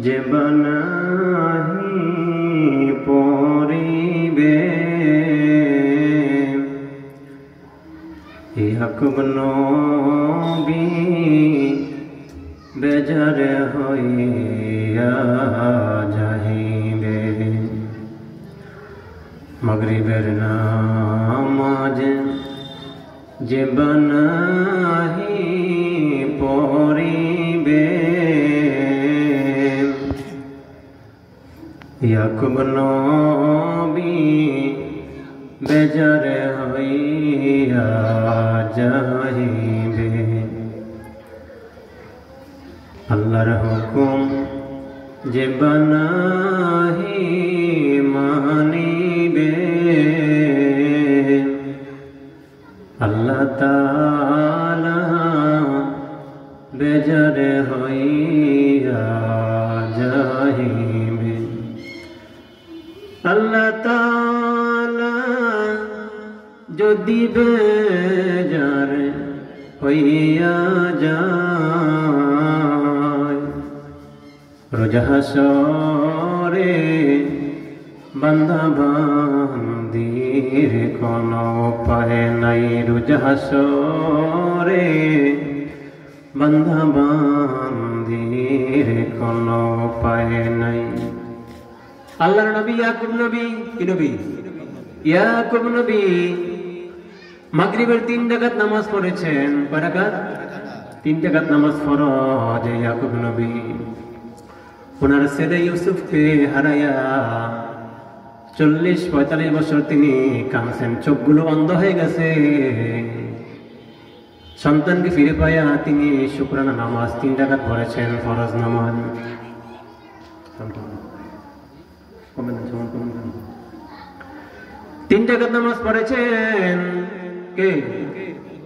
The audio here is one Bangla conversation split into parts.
যে বানাহি পরিবে ইয়াকুব নবী বেজারে হইয়া যাহিবে মাগরিবের নামাজ যে বানাহি পরিবে ইয়াকুব নবী বেজারে হইয়া যাহিবে আল্লাহর হুকুম যে বানাহি মানিবে আল্লাহ তাআলা বেজারে হইয়া যাহিবে আল্লাহ তাআলা যদি বেজারে হইয়া যায় রোজ হাসরে বান্দা বান্দির কোনো উপায় নাই রোজ হাসরে বান্দা বান্দির কোনো উপায় নাই আল্লাহর নবী ইয়াকুব নবী কি নবী ইয়াকুব নবী মাগরিবের 3 রাকাত নামাজ পড়েছেন কয় রাকাত 3 রাকাত নামাজ ফরজ ইয়াকুব নবী ওনার ছেলে ইউসুফকে হারায়া 40-45 বছর তিনি কাঁদছেন চোখগুলো অন্ধ হয়ে গেছে সন্তানকে ফিরে পায়া তিনি শুকরানা নামাজ 3 রাকাত পড়েছেন ফরজ নামাজ 3 রাকাত নামাজ পড়েছেন কে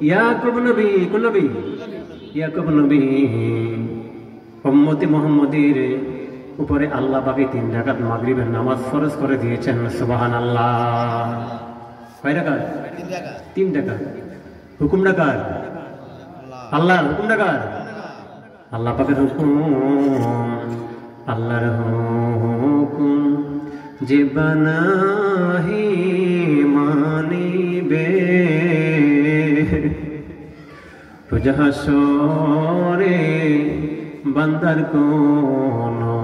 ইয়াকুব নবী কোন নবী ইয়াকুব নবী উম্মতি মুহাম্মাদের উপরে আল্লাহ পাক 3 রাকাত মাগরিবের নামাজ ফরজ করে দিয়েছেন সুবহানাল্লাহ কয় রাকাত 3 রাকাত হুকুমটা কার আল্লাহর হুকুমটা কার আল্লাহ পাকের হুকুম আল্লাহর হুকুম যে বানাহি মানিবে রোজ হাসরে বান্দার কোনো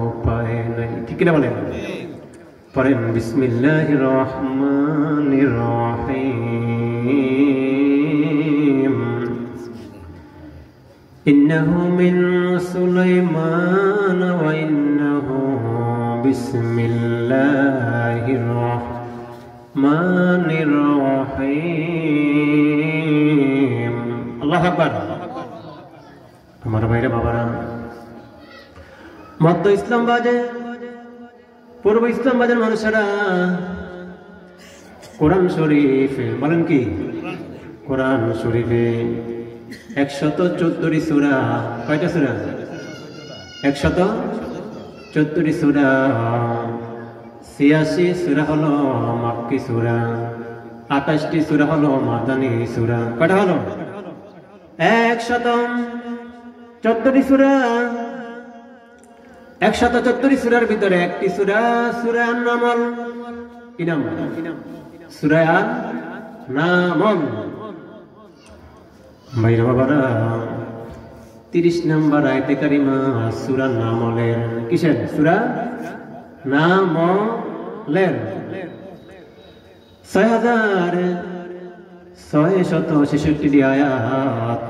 উপায় নাই ঠিক না বলেন পড়েন বিসমিল্লাহির রহমানির রহিম ইন্নাহু মিন সুলাইমান ওয়া ইন্নাহু বিসমিল্লাহির রহমানির রহিম আল্লাহু আকবার আমার ভাইরা বাবারা মধ্য ইসলাম বাজে পূর্ব ইসলাম বাজার মানুষেরা কোরআন শরীফে বলেন কি কোরআন শরীফে 114 সূরা কয়টা সূরা 114 সূরা 86 সূরা হলো মাক্কি সূরা 28টি সূরা হলো মাদানী সূরা কয়টা হলো 114 সূরা 114 সূরার ভিতরে একটি সূরা সূরা আন-নামল কি নাম সূরা আন-নামল ভাইরা বাবারা 30 নম্বর আয়াতে কারিমা সূরা নামলের কিসের সূরা নামলের 6666টি আয়াত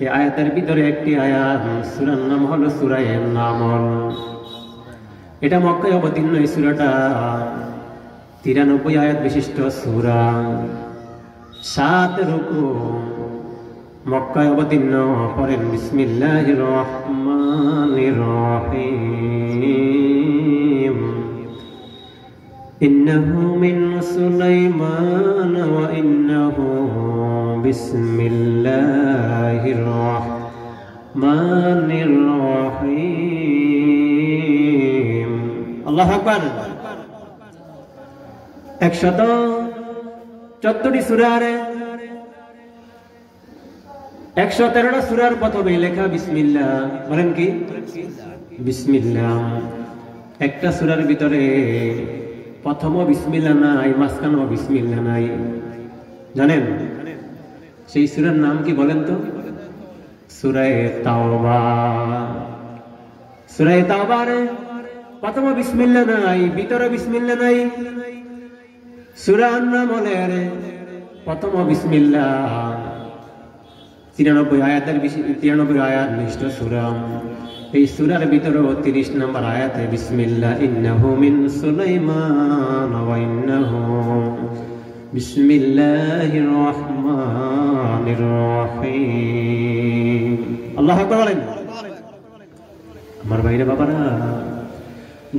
এই আয়াতের ভিতরে একটি আয়াত সূরার নাম হলো সূরা আন-নামল এটা মক্কায় অবতীর্ণ এই সূরাটা 93 আয়াত বিশিষ্ট সূরা 7 রুকু মক্কায় অবতীর্ণ পড়েন বিসমিল্লাহির রহমানির রহিম ইন্নাহু মিন সুলাইমান ওয়া ইন্নাহু বিসমিল্লাহির রহমানির রহিম আল্লাহু আকবার 114 সূরার 113টা সূরার প্রথমে লেখা বিসমিল্লাহ, বলেন কি বিসমিল্লাহ। একটা সূরার ভিতরে প্রথমও বিসমিল্লাহ নাই, মাঝখানেও বিসমিল্লাহ নাই, জানেন সেই সূরার নাম কি বলেন তো? সূরা তাওবা। সূরা তাওবার প্রথমে বিসমিল্লাহ নাই, ভিতরে বিসমিল্লাহ নাই। সূরার নাম হলে প্রথম বিসমিল্লাহ, 93 আয়াতের 93 আয়াত বিশিষ্ট সূরা। এই সূরার ভিতরে 30 নম্বর আয়াতে বিসমিল্লাহ ইন্নাহু মিন সুলাইমান ওয়া ইন্নাহু বিসমিল্লাহির রহমানির রহিম। আল্লাহু আকবার বলেন। আমার ভাইরা বাবারা,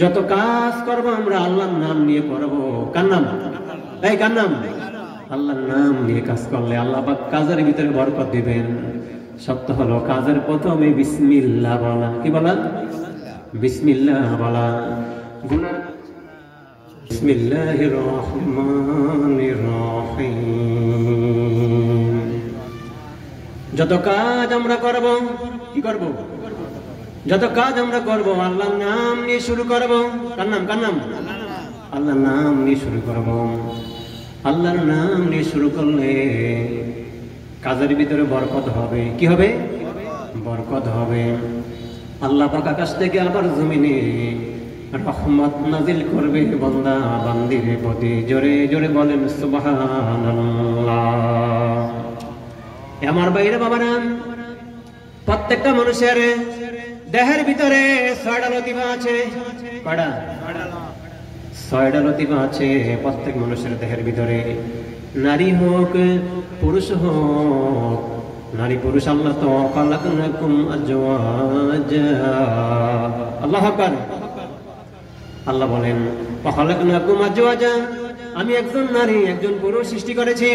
যত কাজ করব আমরা আল্লাহর নাম নিয়ে করব। কার নাম? এই কার নাম? আল্লাহর নাম নিয়ে কাজ করলে আল্লাহ পাক কাজের ভিতরে বরকত দিবেন। শর্ত হলো কাজের প্রথমে বিসমিল্লাহ বলা। কি বলা? বিসমিল্লাহ বলা। গুনাহ বিসমিল্লাহির রহমানির রহিম। যত কাজ আমরা করব, কি করব? যত কাজ আমরা করব আল্লাহর নাম নিয়ে শুরু করব। কার নাম? কার নাম? আল্লাহর নাম নিয়ে শুরু করব। আল্লাহর নাম নিয়ে শুরু করলে কাজের ভিতরে বরকত হবে। কি হবে? বরকত হবে। আল্লাহ পাক আকাশ থেকে আবার জমিনে রহমত নাজিল করবে বান্দা বান্দির প্রতি। জোরে জোরে বলেন সুবহানাল্লাহ। আমার ভাইরা বাবারা, প্রত্যেকটা মানুষের দেহের ভিতরে 6টা লতিফা আছে। কয়টা? 6টা লতিফা আছে প্রত্যেক মানুষের দেহের ভিতরে। নারী হোক পুরুষ হোক, নারী পুরুষ আল্লাহ তো খালাকনাকুম আজওয়াজা। আল্লাহু আকবার। আল্লাহ বলেন খালাকনাকুম আজওয়াজা, আমি একজন নারী একজন পুরুষ সৃষ্টি করেছি।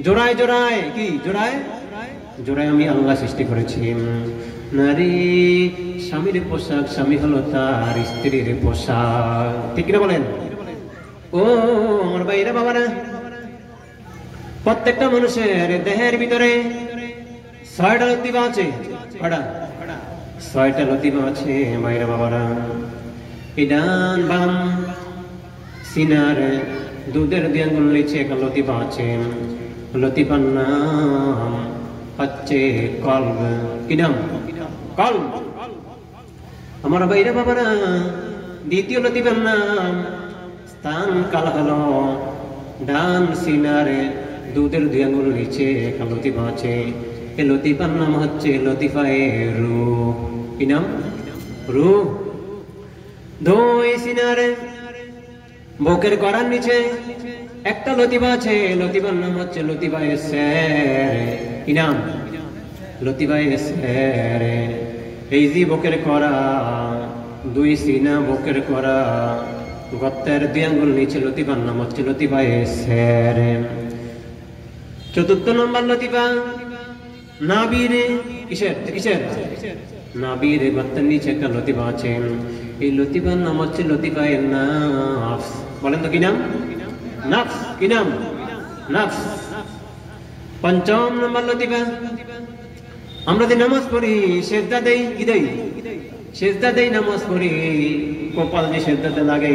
জোড়ায় জোড়ায়, কি জোড়ায় জোড়ায় আমি আল্লাহ সৃষ্টি করেছি। নারী স্বামীর পোশাক, স্বামী হলো তার স্ত্রীর পোশাক। ঠিক কিনা বলেন? ও আমার ভাইরা বাবারা, প্রত্যেকটা মানুষের দেহের ভিতরে 6টা লতিফা আছে। কয়টা? 6টা লতিফা আছে ভাইরা বাবারা। এই ডান বাম সিনার দুধের 2 আঙ্গুল নিচে একটা লতিফা আছে। লতিফার নাম হচ্ছে কলব। কি নাম? কলব। আমার ভাইরা বাবারা, দ্বিতীয় লতিফার নাম স্থান কালা হলো। ডান সিনারে দুধের 2 আঙ্গুল নিচে একটা লতিফা আছে। এই লতিফার নাম হচ্ছে লতিফায়ে রূহ। কি নাম? রূহ। 2 সিনারে বুকের করার নিচে একটা লতিফা আছে। লতিফার নাম হচ্ছে লতিফায়ে সের। কি নাম? লতিফায়ে সের। এই যে বুকের করা 2 সিনা, বুকের করা গর্তের 2 আঙ্গুল নিচে লতিফার নাম হচ্ছে লতিফায়ে সের। 4 নম্বর লতিফা নাভির কিসের? কিসের? নাভির গর্তের নিচে একটা লতিফা আছে। এই লতিফার নাম হচ্ছে লতিফায়ে নাফস। বলেন তো কি নাম? নাফস। কি নাম? নাফস। 5 নম্বর লতিফা, আমরা যে নামাজ পড়ি সেজদা দেই, কি দেই? সেজদা দেই, নামাজ পড়ি, কপাল যে সেজদাতে লাগে,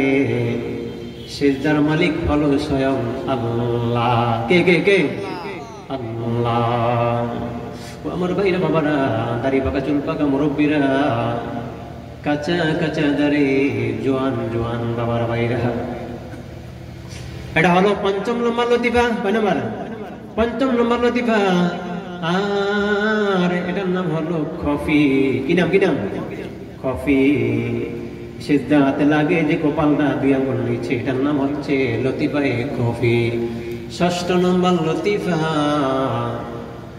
সেজদার মালিক হলো স্বয়ং আল্লাহ। কে কে কে? আল্লাহ। আমার ভাইরা বাবারা, দাড়ি পাকা চুল পাকা মুরব্বীরা, কাঁচা কাঁচা দাড়ি জোয়ান জোয়ান বাবার ভাইরা, এটা হলো 5 নম্বর লতিফা। কয় নম্বর? 5 নম্বর লতিফা। আর এটার নাম হলো খফি। কি নাম? কি নাম? খফি। সিজদাতে লাগে যে কপালটা 2 আঙ্গুল নিচে, এটার নাম হচ্ছে লতিফায়ে খফি। 6 নম্বর লতিফা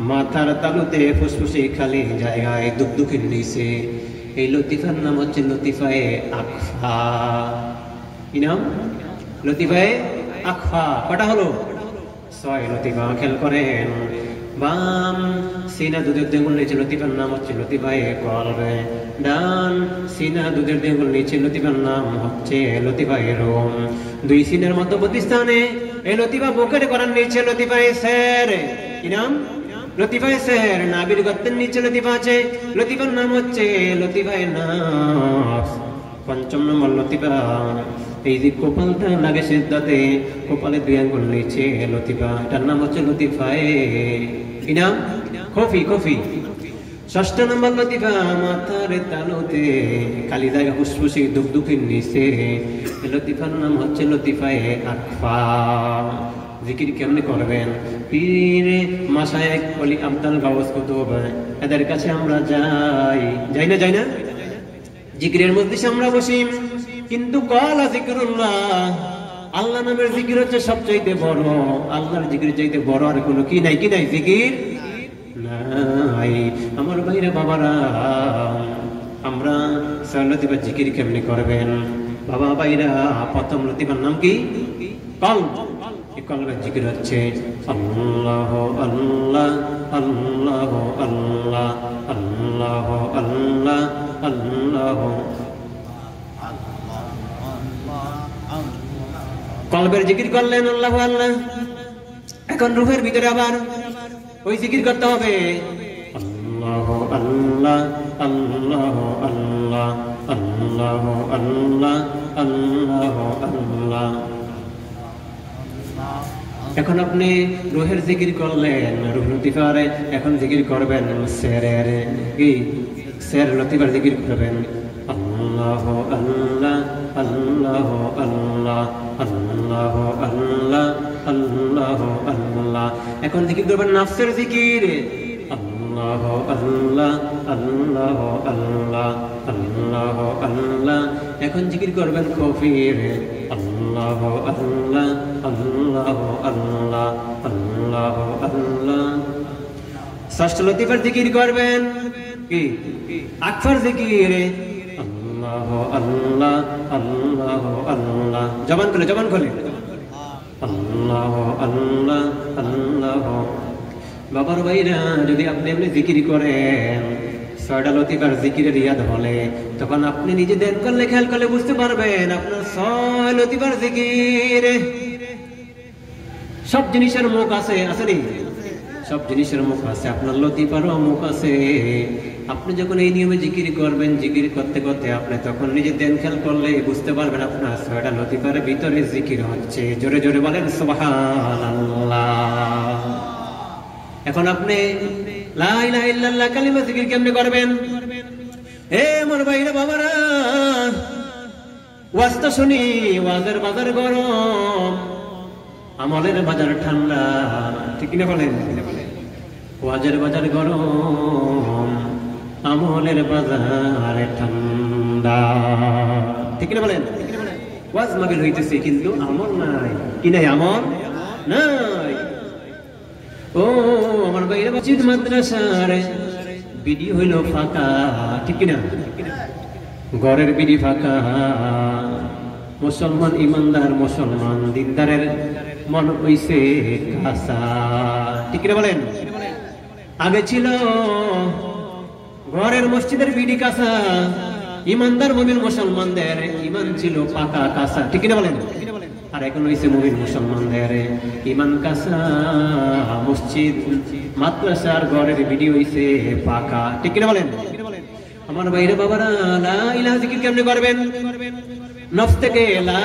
মাথার তালুতে ফুসফুসে খালি জায়গায় দুকদুকের নিচে, এই লতিফার নাম হচ্ছে লতিফায়ে আখফা। কি নাম? লতিফায়ে আখফা। কটা হলো? 6 লতিফা। খেয়াল করেন, বাম সিনা দুধের 2 আঙ্গুল নিচে লতিফার নাম হচ্ছে লতিফায়ে কলব। ডান সিনা দুধের 2 আঙ্গুল নিচে লতিফার নাম হচ্ছে লতিফায়ে রূহ। 2 সিনার মধ্যবর্তী স্থানে এই লতিফা বুকের করার নিচে লতিফায়ে সের। কি নাম? লতিফায়ে সের, নাভির গর্তের নিচে লতিফা আছে, লতিফার নাম হচ্ছে লতিফায়ে নাফস। ৫ম নম্বর লতিফা, এই যে কপালটা লাগে সিজদাতে, কপালে 2 আঙ্গুল নিচে লতিফা, এটার নাম হচ্ছে লতিফায়ে কি নাম? খফি, খফি। ৬ষ্ঠ নম্বর লতিফা, মাথার তালুতে খালি জায়গা ফুসফুসি দুকদুকির নিচে, লতিফার নাম হচ্ছে লতিফায়ে আকফা। জিকির কেমনে করবেন? পীর মাশায়েখ ওলি আব্দুল গাউস কুতুব এদের কাছে আমরা যাই না, যাই না? জিকিরের মধ্যে আমরা বসি, কিন্তু কলা জিকিরুল্লাহ, আল্লাহ নামের জিকির হচ্ছে সবচাইতে বড়। আল্লাহর জিকির চাইতে বড় আর কোনো কি নাই, কি নাই? জিকির নাই। আমার ভাইরা বাবারা, আমরা ৬ লতিফার জিকির কেমনে করবেন? বাবা ভাইরা, প্রথম লতিফার নাম কি? কলব। এই কলবের জিকির হচ্ছে আল্লাহ আল্লাহ আল্লাহ আল্লাহ আল্লাহ আল্লাহ আল্লাহ। কলবের জিকির করলেন আল্লাহ আল্লাহ। এখন রূহের ভিতরে আবার ওই জিকির করতে হবে আল্লাহ আল্লাহ আল্লাহ আল্লাহ আল্লাহ আল্লাহ আল্লাহ আল্লাহ। এখন আপনি রূহের জিকির করলেন, রূহ লতিফার, এখন জিকির করবেন সেরের, কি সের লতিফার জিকির করবেন আল্লাহ আল্লাহ আল্লাহ আল্লাহ আল্লাহ আল্লাহ আল্লাহ আল্লাহ। এখন জিকির করবেন নাফসের জিকির আল্লাহ আল্লাহ আল্লাহ আল্লাহ আল্লাহ আল্লাহ। এখন জিকির করবেন খফির আল্লাহ আল্লাহ আল্লাহ আল্লাহ আল্লাহ আল্লাহ। ৬ষ্ঠ লতিফার জিকির করবেন কি? আকফার জিকির আল্লাহ আল্লাহ আল্লাহ আল্লাহ। জবান খুলে, জবান খুলে আল্লাহ আল্লাহ আল্লাহ। বাবার ভাইরা, যদি আপনি এমনি জিকির করেন, ৬টা লতিফার জিকিরের ইয়াদ হলে, তখন আপনি নিজে ধ্যান করলে, খেয়াল করলে বুঝতে পারবেন আপনার ৬ লতিফার জিকির। সব জিনিসের মুখ আছে, আসেনি? সব জিনিসের মুখ আছে, আপনার লতিফারও মুখ আছে। আপনি যখন এই নিয়মে জিকির করবেন, জিকির করতে করতে আপনি তখন নিজে ধ্যান খেয়াল করলে বুঝতে পারবেন আপনার ৬টা লতিফার ভিতরে জিকির হচ্ছে। জোরে জোরে বলেন সুবহানাল্লাহ। এখন আপনি লা ইলাহা ইল্লাল্লাহ কালিমা জিকির কেমনে করবেন? এ আমার ভাইরা বাবারা, ওয়াজটা শুনি, ওয়াজের বাজার গরম, আমলের বাজার ঠান্ডা, ঠিক কিনা বলেন? ওয়াজের বাজার গরম, আমলের বাজার ঠান্ডা, ঠিক কিনা বলেন? ওয়াজ মাহফিল হইতেছে কিন্তু আমল নাই। কি নাই? আমল নাই। ও আমার ভাইরা, মসজিদ মাদ্রাসার বিডি হইল ফাঁকা, ঠিক কিনা? ঘরের বিডি ফাঁকা। মুসলমান ইমানদার, মুসলমান দিনদারের মন হইছে কাঁচা, ঠিক কিনা বলেন? আগে ছিল ঘরের মসজিদের বিডি কাঁচা, ইমানদার মুমিন মুসলমানদের ইমান ছিল পাকা কাঁচা, ঠিক কিনা বলেন? আর এখন হইছে মুমিন মুসলমানদের ইমান কাঁচা, মসজিদ মাদ্রাসার ঘরের বিডি হইছে পাকা, ঠিক কিনা বলেন? আমার ভাইরা বাবারা, লা ইলাহা জিকির কেমনে করবেন? নফস থেকে লা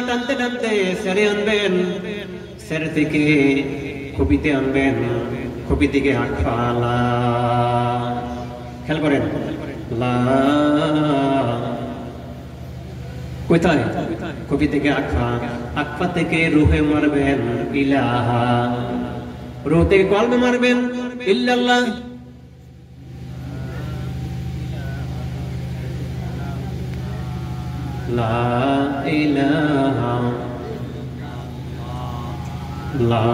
টানতে টানতে সেরে আনবেন, সের থেকে খুপিতে আনবেন, খুপি থেকে আকফালা। খেয়াল করেন, লা কোথায়? খুপি থেকে আকফা, আকফা থেকে রুহে মারবেন ইলাহা, রুহ থেকে কলবে মারবেন ইল্লাল্লাহ। লা ইলাহা লা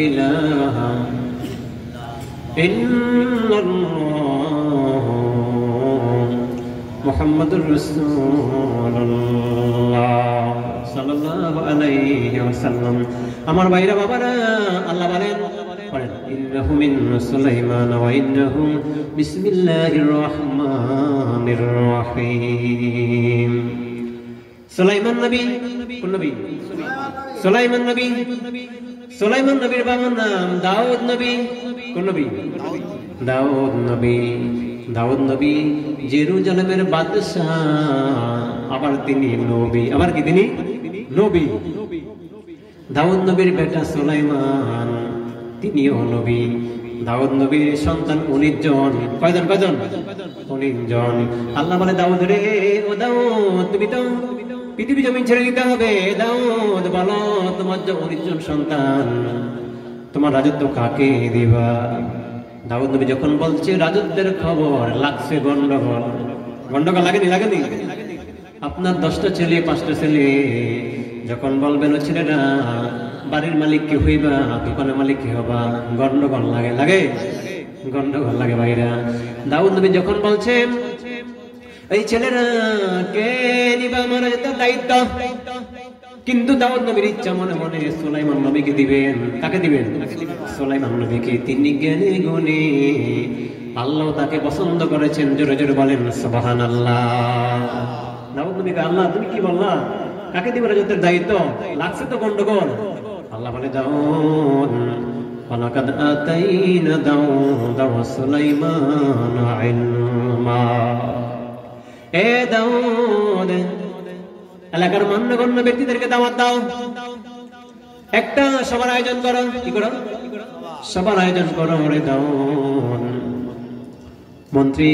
ইলাহা ইল্লাল্লাহ মুহাম্মাদুর রাসূলুল্লাহ সাল্লাল্লাহু আলাইহি ওয়াসাল্লাম। আমার ভাইরা বাবারা, আল্লাহ বলেন ইন্নাহু মিন সুলাইমান ওয়া ইন্নাহু বিসমিল্লাহির রহমানির রহিম। সুলাইমান নবী, কোন নবী? সুলাইমান নবী। সুলাইমান নবীর বাবার নাম দাউদ নবী। কোন নবী? দাউদ নবী। দাউদ নবী জেরুজালেমের বাদশাহ, আবার তিনি নবী। আবার কি তিনি নবী? দাউদ নবীর বেটা সুলাইমান, তিনিও নবী। দাউদ নবীর সন্তান 19 জন। কয়জন? 19 জন। আল্লাহ বলে দাউদ রে, ও দাউদ তুমি তো পৃথিবী জমিন ছেড়ে দিতে হবে। দাউদ বলো তোমার যে 19 জন সন্তান, তোমার রাজত্ব কাকে দিবা? দাউদ নবী যখন বলছে রাজত্বের খবর, লাগছে গন্ডগোল। গন্ডগোল লাগেনি? আপনার 10টা ছেলে 5টা ছেলে যখন বলবেন ও ছেলেরা বাড়ির মালিক কি হইবা, দোকানের মালিক কি হবা, গন্ডগোল লাগে গন্ডগোল লাগে ভাইরা। দাউদ নবী যখন বলছেন এই ছেলেরা কে নিবা আমার দায়িত্ব, কিন্তু দাউদ নবীর ইচ্ছা মনে মনে সুলাইমান নবীকে দিবেন। কাকে দিবেন? সুলাইমান নবীকে। তিনি জ্ঞানী গুণী, আল্লাহ তাকে পছন্দ করেছেন। জোরে জোরে বলেন সুবহানাল্লাহ। দাউদ নবীকে আল্লাহ তুমি কি বললা, কাকে দিবে রাজত্বের দায়িত্ব? লাগছে তো গন্ডগোল। আল্লাহ বলে দাউদ ওয়ালাকাদ আতাইনা দাউদা ওয়া সুলাইমানা ইলমা। এ দাউদ, এলাকার মান্যগণ্য ব্যক্তিদেরকে দাওয়াত দাও, একটা সবার আয়োজন করো। কি করো? সবার আয়োজন করো রে দাউদ। মন্ত্রী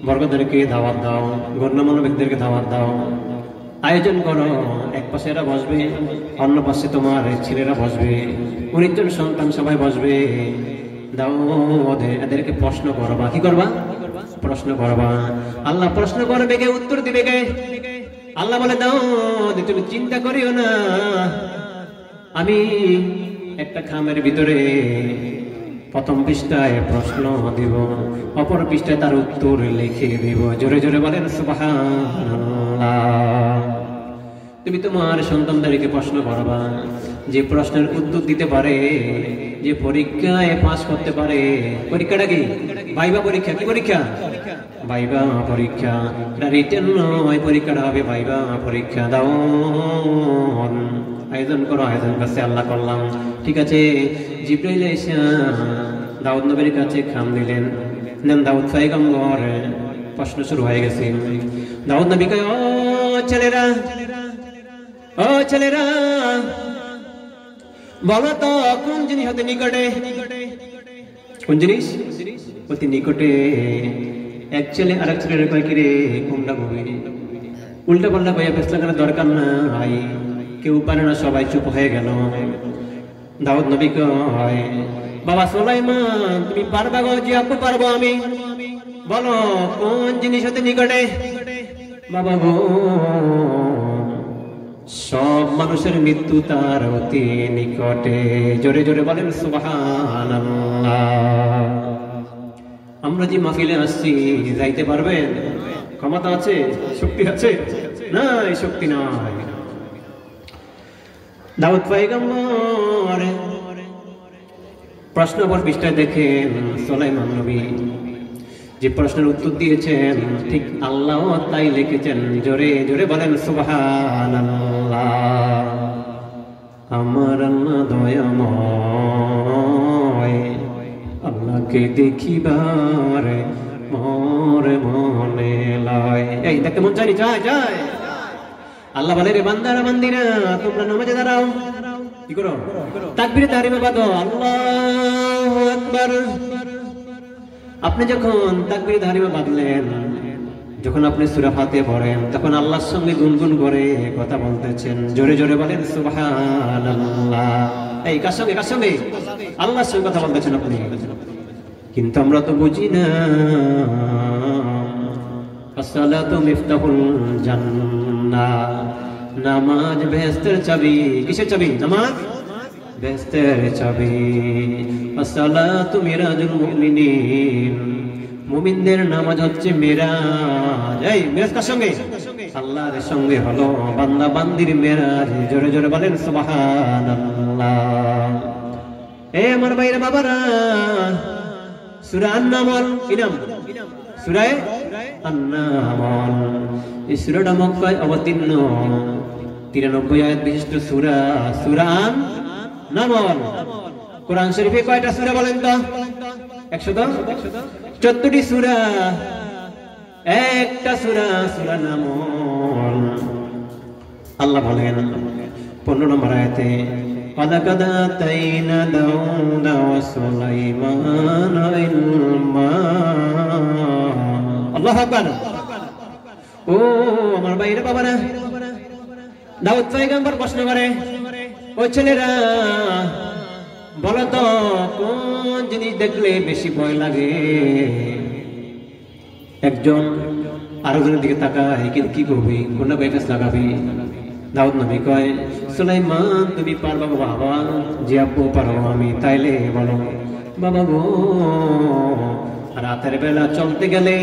বর্গদেরকে দাওয়াত দাও, গণ্যমান্য ব্যক্তিদেরকে দাওয়াত দাও, আয়োজন করো। এক পাশে এরা বসবে, অন্য পাশে তোমার ছেলেরা বসবে, 19 জন সন্তান সবাই বসবে। দাউদ এদেরকে প্রশ্ন করবা। কি করবা? প্রশ্ন করবা। আল্লাহ প্রশ্ন করবে, কে উত্তর দিবে? কে? আল্লাহ বলে দাউদ তুমি চিন্তা করিও না, আমি একটা খামের ভিতরে প্রথম পৃষ্ঠায় প্রশ্ন দিব, অপর পৃষ্ঠায় তার উত্তর লিখে দিব। জোরে জোরে বলেন সুবহানাল্লাহ। তুমি তোমার সন্তানদেরকে প্রশ্ন করবা, যে প্রশ্নের উত্তর দিতে পারে, যে পরীক্ষায় পাস করতে পারে। পরীক্ষাটা কি? ভাইবা পরীক্ষা। কি পরীক্ষা? ভাইবা পরীক্ষা। এটা রিটেন নয়, পরীক্ষাটা হবে ভাইবা পরীক্ষা। দাও আয়োজন করো। আয়োজন করছে আল্লাহ, করলাম। ঠিক আছে, জিবরাইল এসে দাউদ নবীর কাছে খাম দিলেন। দেন দাউদ পয়গম্বর, প্রশ্ন শুরু হয়ে গেছে। দাউদ নবী কয়, ও ছেলেরা, ও ছেলেরা, বলো তো কোন জিনিস হতে নিকটে? কোন জিনিস অতি নিকটে? এক ছেলে আরেক ছেলের কয়, কি রে কোনটা কবি? উল্টা পাল্টা কইয়া ফেসলা করার দরকার নাই, কেউ পারে না, সবাই চুপ হয়ে গেল। দাউদ নবী কয়, বাবা সুলাইমান তুমি পারবা গো? জি আপু পারবো আমি। বলো কোন জিনিস হতে নিকটে? বাবা গো, সব মানুষের মৃত্যু তার অতি নিকটে। জোরে জোরে বলেন সুবহানাল্লাহ। আমরা যে মাহফিলে আসছি, যাইতে পারবেন? ক্ষমতা আছে? শক্তি আছে? না, এই শক্তি নাই। দাউদ পয়গম্বর প্রশ্ন পর পৃষ্ঠায় দেখেন সুলাইমান নবী যে প্রশ্নের উত্তর দিয়েছেন, ঠিক আল্লাহ তাই লিখেছেন। জোরে জোরে বলেন সুবহানাল্লাহ। আমার আল্লাহ দয়াময়, আল্লাহকে দেখিবার মোর মনে লয়। এই দেখতে মন চাই? যায়। আল্লাহ বলে, রে বান্দারা বান্দিরা, তোমরা নামাজে দাঁড়াও। কি করো? তাকবীরে তাহরিমা বাঁধো। আল্লাহু আকবার। আপনি যখন তাকবীরে তাহরিমা বাঁধলেন, যখন আপনি সূরা ফাতিহা পড়েন, তখন আল্লাহর সঙ্গে গুনগুন করে কথা বলতেছেন। জোরে জোরে বলেন সুবহানাল্লাহ। এই কার সঙ্গে? কার সঙ্গে? আল্লাহর সঙ্গে কথা বলতেছেন আপনি। কিন্তু আমরা তো বুঝি না, আসসালাতু মিফতাহুল জান্নাহ, নামাজ বেহেশতের চাবি। কিসের চাবি? নামাজ বেহেশতের চাবি। আসসালাতু মিরাজুল মুমিনিন, মুমিনদের নামাজ হচ্ছে মিরাজ। এই মিরাজ কার সঙ্গে? আল্লাহর সঙ্গে হলো বান্দা বান্দির মিরাজ। জোরে জোরে বলেন সুবহানাল্লাহ। এ আমার ভাইরা বাবারা, সূরা আন-নামল, কি নাম? সূরা আন-নামল। এই সূরাটা মক্কায় অবতীর্ণ, 93 আয়াত বিশিষ্ট সূরা, সূরা আন-নামল। কোরআন শরীফে কয়টা সূরা বলেন তো? 114টি সূরা। একটা সূরা নামল। আল্লাহ বলেন 15 নম্বর আয়াতে ওয়ালাকাদ আতাইনা দাউদা ওয়া সুলাইমানা ইলমা। আল্লাহু আকবার। ও আমার ভাইরা বাবারা, দাউদ পয়গম্বর প্রশ্ন করে, ও ছেলেরা বলো তো কোন জিনিস দেখলে বেশি ভয় লাগে? একজন আরেকজনের দিকে তাকায়, কিন্তু কি করবি, কোনটা বাইকাস লাগাবি? দাউদ নবী কয়, সুলাইমান তুমি পারবা বাবা? জি আব্বু পারবো আমি। তাইলে বলো। বাবা গো, রাতের বেলা চলতে গেলে